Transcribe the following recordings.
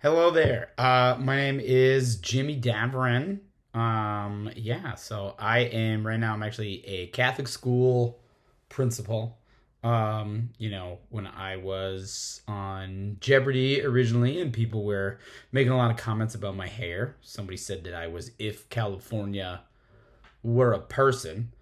Hello there. My name is Jimmy Daverin. So I am right now. I'm actually a Catholic school principal. When I was on Jeopardy originally, and people were making a lot of comments about my hair. Somebody said that I was if California were a person,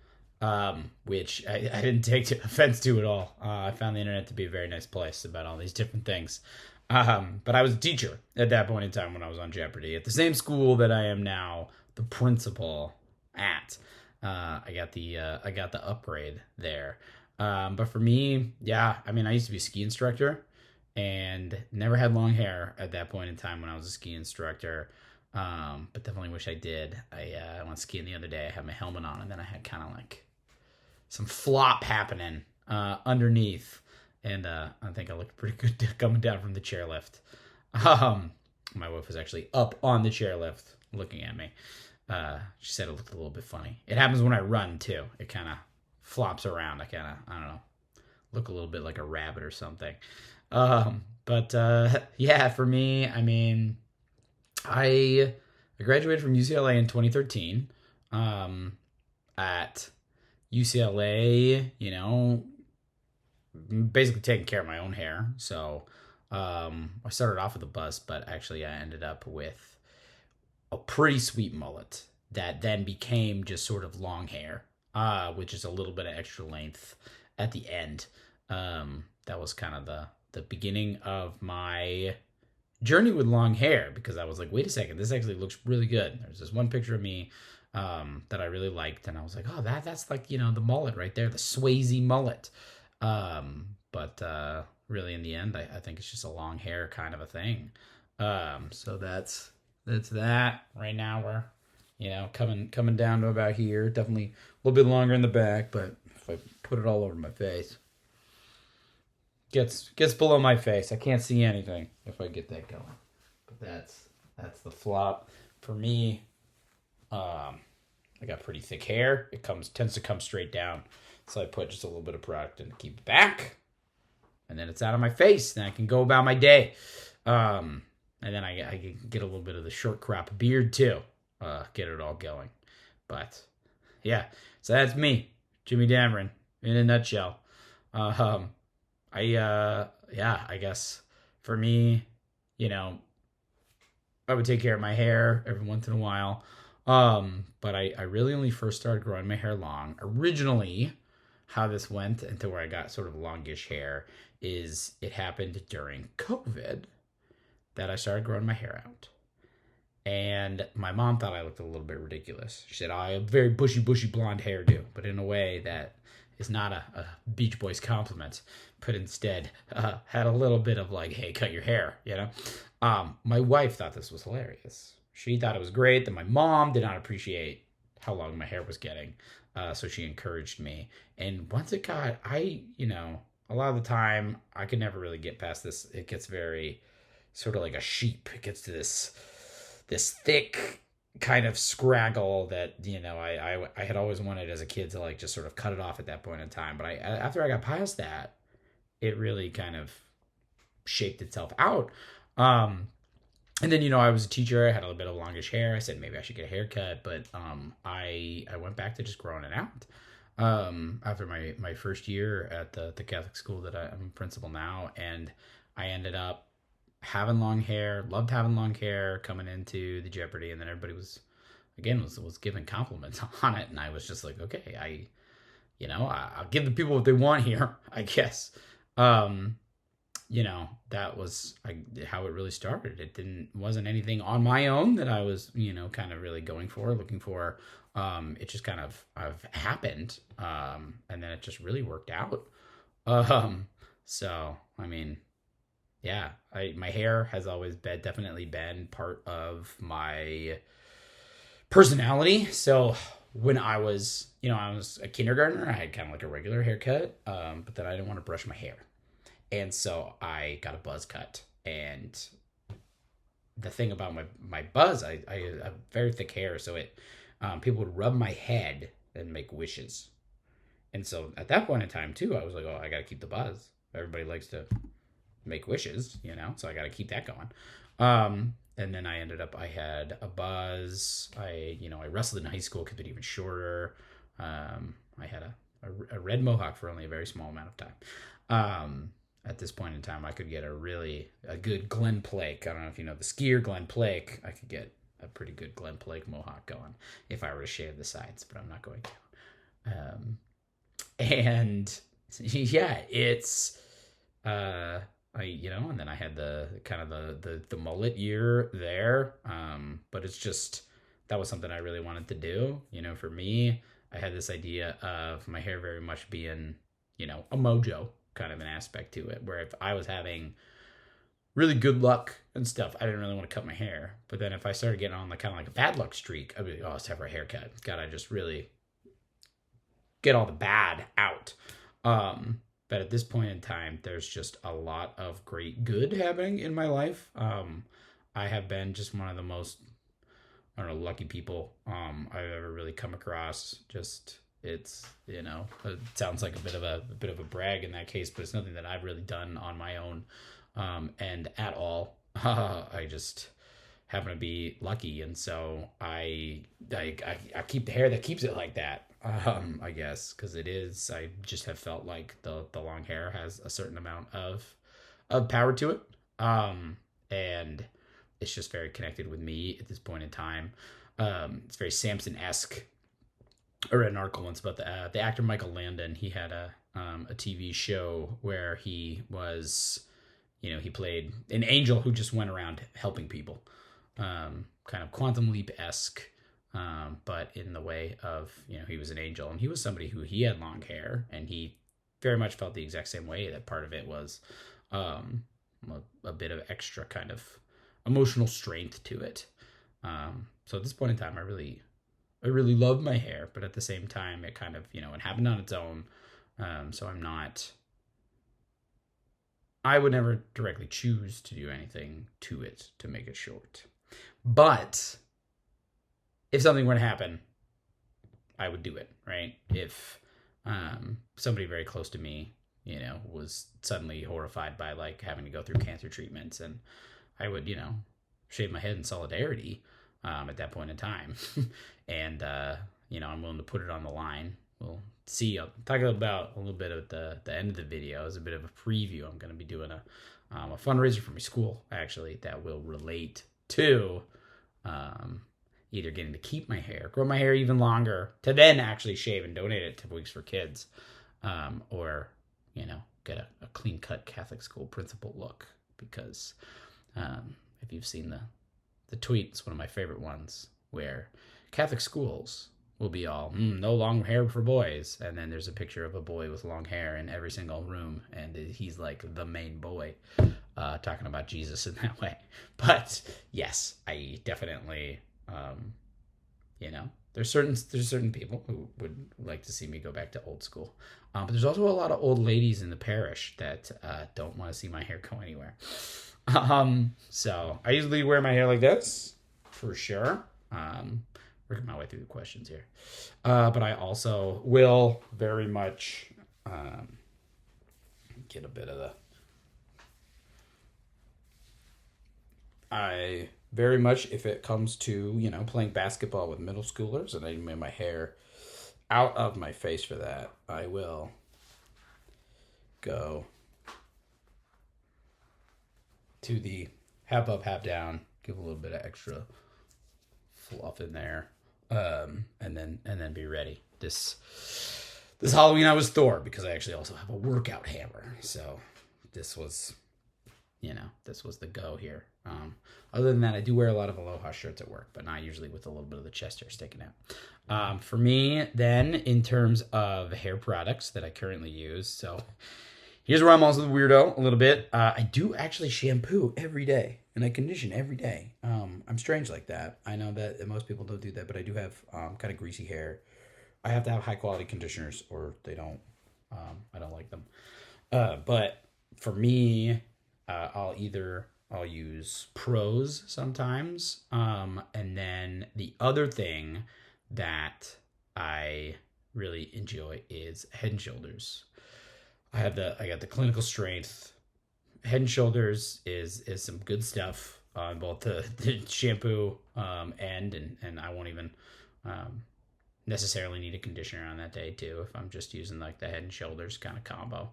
which I didn't take offense to at all. I found the internet to be a very nice place about all these different things. But I was a teacher at that point in time when I was on Jeopardy at the same school that I am now the principal at. I got the upgrade there. But for me, yeah, I mean, I used to be a ski instructor and never had long hair at that point in time when I was a ski instructor. But definitely wish I did. I went skiing the other day. I had my helmet on, and then I had kind of like some flop happening underneath, and I think I looked pretty good coming down from the chairlift. My wife was actually up on the chairlift looking at me. She said it looked a little bit funny. It happens when I run too. It kind of flops around. I don't know, look a little bit like a rabbit or something. Yeah, for me, I mean, I graduated from UCLA in 2013. At UCLA, basically taking care of my own hair. So I started off with a buzz, but actually I ended up with a pretty sweet mullet that then became just sort of long hair, with just a little bit of extra length at the end. That was kind of the beginning of my journey with long hair, because I was like, wait a second, this actually looks really good. There's this one picture of me that I really liked, and I was like, oh, that's like, the mullet right there, the Swayze mullet. Really in the end, I think it's just a long hair kind of a thing. So that's that. Right now we're, coming down to about here. Definitely a little bit longer in the back, but if I put it all over my face, gets below my face. I can't see anything if I get that going. But that's the flop for me. I got pretty thick hair. It tends to come straight down, so I put just a little bit of product in to keep it back, and then it's out of my face. Then I can go about my day. And then I can get a little bit of the short crop beard too. Get it all going. But yeah, so that's me, Jimmy Dameron, in a nutshell. I guess for me, I would take care of my hair every once in a while. But I really only first started growing my hair long. Originally, how this went into where I got sort of longish hair is it happened during COVID that I started growing my hair out. And my mom thought I looked a little bit ridiculous. She said, I have very bushy blonde hairdo, but in a way that is not a Beach Boys compliment, but instead had a little bit of like, hey, cut your hair, My wife thought this was hilarious. She thought it was great that my mom did not appreciate how long my hair was getting. So she encouraged me. And once it got, a lot of the time, I could never really get past this. It gets very sort of like a sheep. It gets to this thick kind of scraggle that, I had always wanted as a kid to like just sort of cut it off at that point in time. But after I got past that, it really kind of shaped itself out. And then, I was a teacher. I had a little bit of longish hair. I said maybe I should get a haircut, but I went back to just growing it out. After my first year at the Catholic school that I'm principal now, and I ended up having long hair. Loved having long hair coming into the Jeopardy, and then everybody was giving compliments on it, and I was just like, okay, I'll give the people what they want here, I guess. That was how it really started. It wasn't anything on my own that I was, kind of really looking for. It just kind of happened. And then it just really worked out. So, I mean, yeah, my hair has always definitely been part of my personality. So when I was a kindergartner, I had kind of like a regular haircut. But then I didn't want to brush my hair. And so I got a buzz cut. And the thing about my buzz, I have very thick hair, so people would rub my head and make wishes. And so at that point in time too, I was like, oh, I got to keep the buzz. Everybody likes to make wishes, so I got to keep that going. And then I had a buzz. I wrestled in high school, kept it even shorter. I had a red mohawk for only a very small amount of time. At this point in time, I could get a good Glen Plake. I don't know if you know the skier Glen Plake. I could get a pretty good Glen Plake mohawk going if I were to shave the sides, but I'm not going to. And yeah, it's and then I had the kind of the mullet year there. But it's just that was something I really wanted to do. For me, I had this idea of my hair very much being, a mojo kind of an aspect to it, where if I was having really good luck and stuff, I didn't really want to cut my hair. But then if I started getting on kind of like a bad luck streak, I'd be like, oh, let's have our haircut. Gotta just really get all the bad out. But at this point in time, there's just a lot of great good happening in my life. I have been just one of the most, I don't know, lucky people I've ever really come across. Just it sounds like a bit of a brag in that case, but it's nothing that I've really done on my own and at all. I just happen to be lucky, and so I keep the hair that keeps it like that. I guess because I just have felt like the long hair has a certain amount of power to it, and it's just very connected with me at this point in time. It's very Samson-esque. I read an article once about the actor Michael Landon. He had a TV show where he was, he played an angel who just went around helping people, kind of Quantum Leap-esque, but in the way of, he was an angel, and he was somebody who he had long hair, and he very much felt the exact same way. That part of it was a bit of extra kind of emotional strength to it. So at this point in time, I really love my hair, but at the same time, it kind of, it happened on its own. So I would never directly choose to do anything to it to make it short. But if something were to happen, I would do it, right? If somebody very close to me, was suddenly horrified by like having to go through cancer treatments, and I would, shave my head in solidarity at that point in time. And, I'm willing to put it on the line. We'll see. I'll talk about a little bit at the end of the video as a bit of a preview. I'm going to be doing a fundraiser for my school, actually, that will relate to either getting to keep my hair, grow my hair even longer, to then actually shave and donate it to Weeks for Kids, or, get a clean-cut Catholic school principal look. Because if you've seen the tweet, it's one of my favorite ones, where Catholic schools will be all, no long hair for boys. And then there's a picture of a boy with long hair in every single room. And he's like the main boy, talking about Jesus in that way. But yes, I definitely, there's certain people who would like to see me go back to old school. But there's also a lot of old ladies in the parish that don't want to see my hair go anywhere. So I usually wear my hair like this, for sure. Working my way through the questions here. But I also will very much get a bit of I very much, if it comes to, playing basketball with middle schoolers and I move my hair out of my face for that, I will go to the half up, half down, give a little bit of extra fluff in there, and then be ready. This Halloween I was Thor, because I actually also have a workout hammer. So this was the go here. Other than that, I do wear a lot of Aloha shirts at work, but not usually with a little bit of the chest hair sticking out. For me, then, in terms of hair products that I currently use, so here's where I'm also the weirdo a little bit. I do actually shampoo every day, and I condition every day. I'm strange like that. I know that most people don't do that, but I do have kind of greasy hair. I have to have high quality conditioners, or they don't. I don't like them. But for me, I'll use Pros sometimes, and then the other thing that I really enjoy is Head and Shoulders. I got the clinical strength Head and Shoulders is some good stuff on both the shampoo and I won't even um, necessarily need a conditioner on that day too if I'm just using like the Head and Shoulders kind of combo.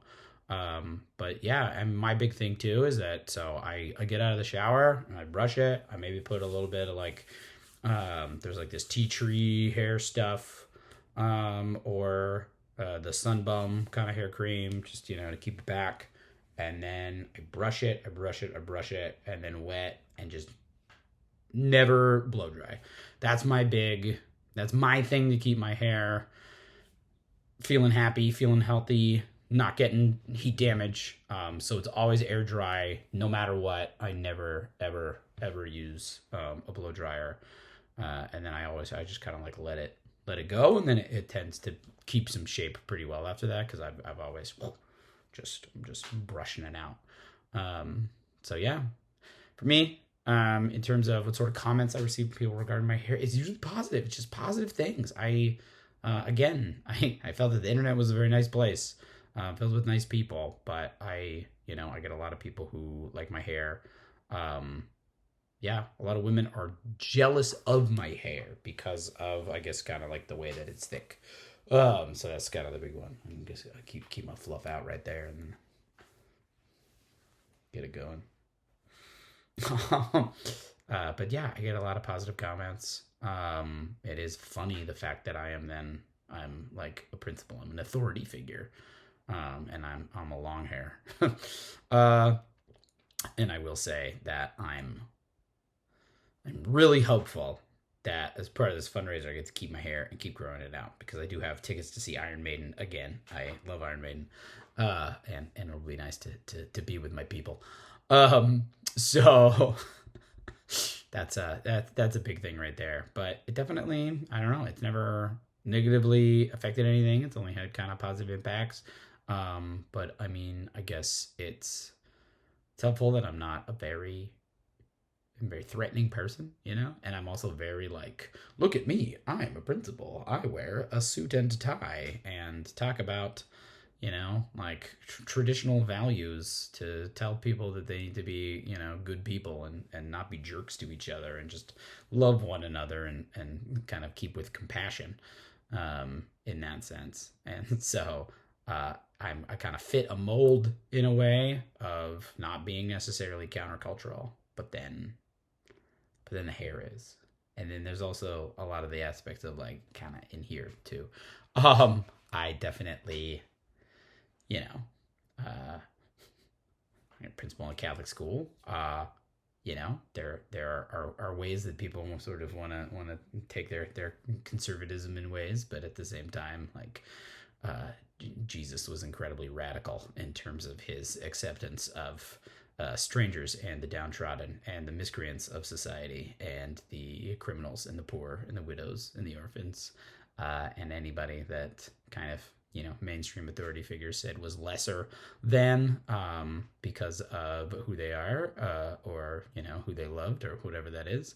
But yeah, and my big thing too is that so I get out of the shower and I brush it. I maybe put a little bit of like there's like this tea tree hair stuff or the Sun Bum kind of hair cream, just to keep it back. And then I brush it, and then wet and just never blow dry. That's my thing to keep my hair feeling happy, feeling healthy, not getting heat damage. So it's always air dry, no matter what. I never, ever use a blow dryer. And then I just kind of like let it go, and then it tends to keep some shape pretty well after that because I've always I'm just brushing it out. So yeah, for me, in terms of what sort of comments I receive from people regarding my hair, it's usually positive. It's just positive things. Again, I felt that the internet was a very nice place, filled with nice people, but I get a lot of people who like my hair. Yeah, a lot of women are jealous of my hair because of, I guess, kind of like the way that it's thick. So that's kind of the big one. I guess I keep my fluff out right there and get it going. But yeah, I get a lot of positive comments. It is funny the fact that I'm like a principal. I'm an authority figure. And I'm a long hair. And I will say that I'm really hopeful that as part of this fundraiser, I get to keep my hair and keep growing it out because I do have tickets to see Iron Maiden again. I love Iron Maiden, and it'll be nice to be with my people. So that's a big thing right there. But it definitely, I don't know, it's never negatively affected anything. It's only had kind of positive impacts. But I mean, I guess it's helpful that I'm not a very threatening person, and I'm also very like, look at me, I'm a principal, I wear a suit and tie and talk about like traditional values to tell people that they need to be good people and not be jerks to each other and just love one another and kind of keep with compassion in that sense. And so I kind of fit a mold in a way of not being necessarily countercultural, but then the hair is. And then there's also a lot of the aspects of like kind of in here too. I definitely, uh, principal in a Catholic school. There are ways that people sort of want to take their conservatism in ways, but at the same time, like Jesus was incredibly radical in terms of his acceptance of strangers and the downtrodden and the miscreants of society and the criminals and the poor and the widows and the orphans and anybody that kind of mainstream authority figures said was lesser than because of who they are or who they loved or whatever that is.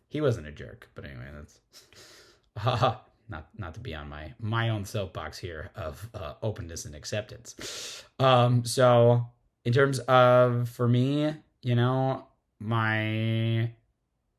He wasn't a jerk, but anyway, that's not to be on my own soapbox here of openness and acceptance. So in terms of, for me, my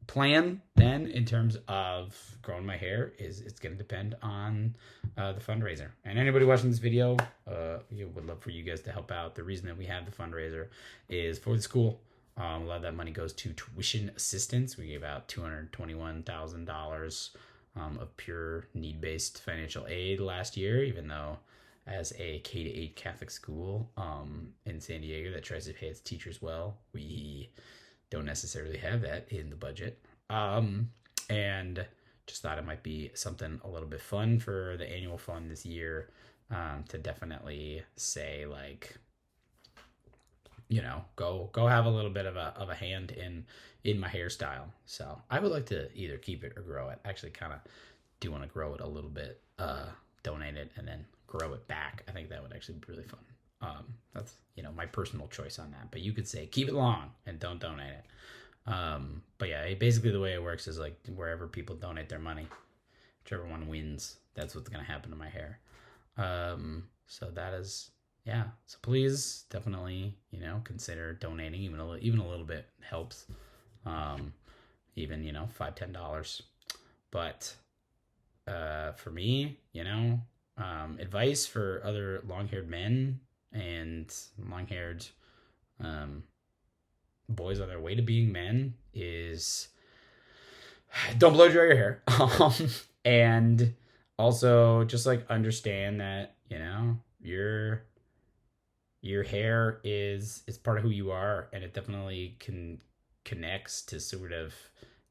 plan then in terms of growing my hair is it's going to depend on the fundraiser. And anybody watching this video, would love for you guys to help out. The reason that we have the fundraiser is for the school. A lot of that money goes to tuition assistance. We gave out $221,000 of pure need-based financial aid last year, even though as a K-8 Catholic school in San Diego that tries to pay its teachers well, we don't necessarily have that in the budget. And just thought it might be something a little bit fun for the annual fund this year to definitely say like, go have a little bit of a hand in my hairstyle. So I would like to either keep it or grow it. Actually kind of do want to grow it a little bit, donate it, and then grow it back. I think that would actually be really fun. That's, my personal choice on that. But you could say keep it long and don't donate it. But yeah, basically the way it works is like wherever people donate their money, whichever one wins, that's what's going to happen to my hair. So that is yeah, so please definitely, consider donating. Even a little bit helps. Um, even, $5, $10. But for me, advice for other long-haired men and long-haired um, boys on their way to being men is don't blow dry your hair. And also just like understand that, your hair is part of who you are, and it definitely connects to sort of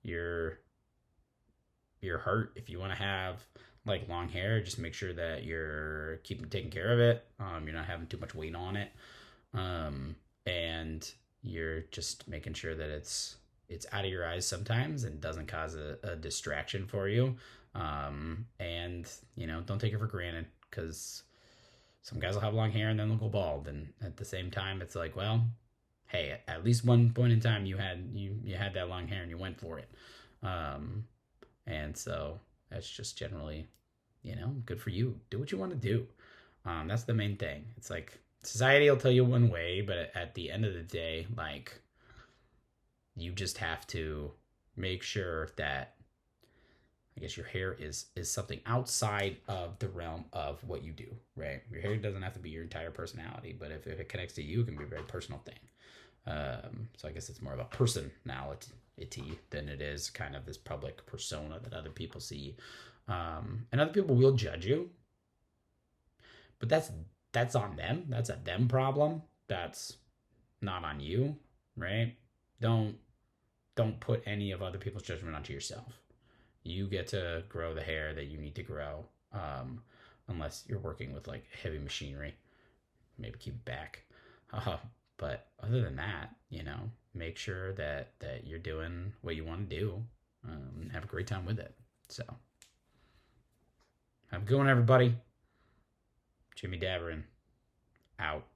your your heart. If you want to have like long hair, just make sure that you're keeping taking care of it. You're not having too much weight on it. And you're just making sure that it's out of your eyes sometimes and doesn't cause a distraction for you. And don't take it for granted, because some guys will have long hair and then they'll go bald, and at the same time it's like, well, hey, at least one point in time you had that long hair and you went for it. And so that's just generally, good for you. Do what you want to do. That's the main thing. It's like society will tell you one way, but at the end of the day, like, you just have to make sure that, I guess, your hair is something outside of the realm of what you do, right? Your hair doesn't have to be your entire personality, but if it connects to you, it can be a very personal thing. So I guess it's more of a personality than it is kind of this public persona that other people see. And other people will judge you, but that's on them. That's a them problem. That's not on you, right? Don't put any of other people's judgment onto yourself. You get to grow the hair that you need to grow, unless you're working with like heavy machinery. Maybe keep it back. But other than that, make sure that you're doing what you want to do, and have a great time with it. So, have a good one, everybody. Jimmy Daverin, out.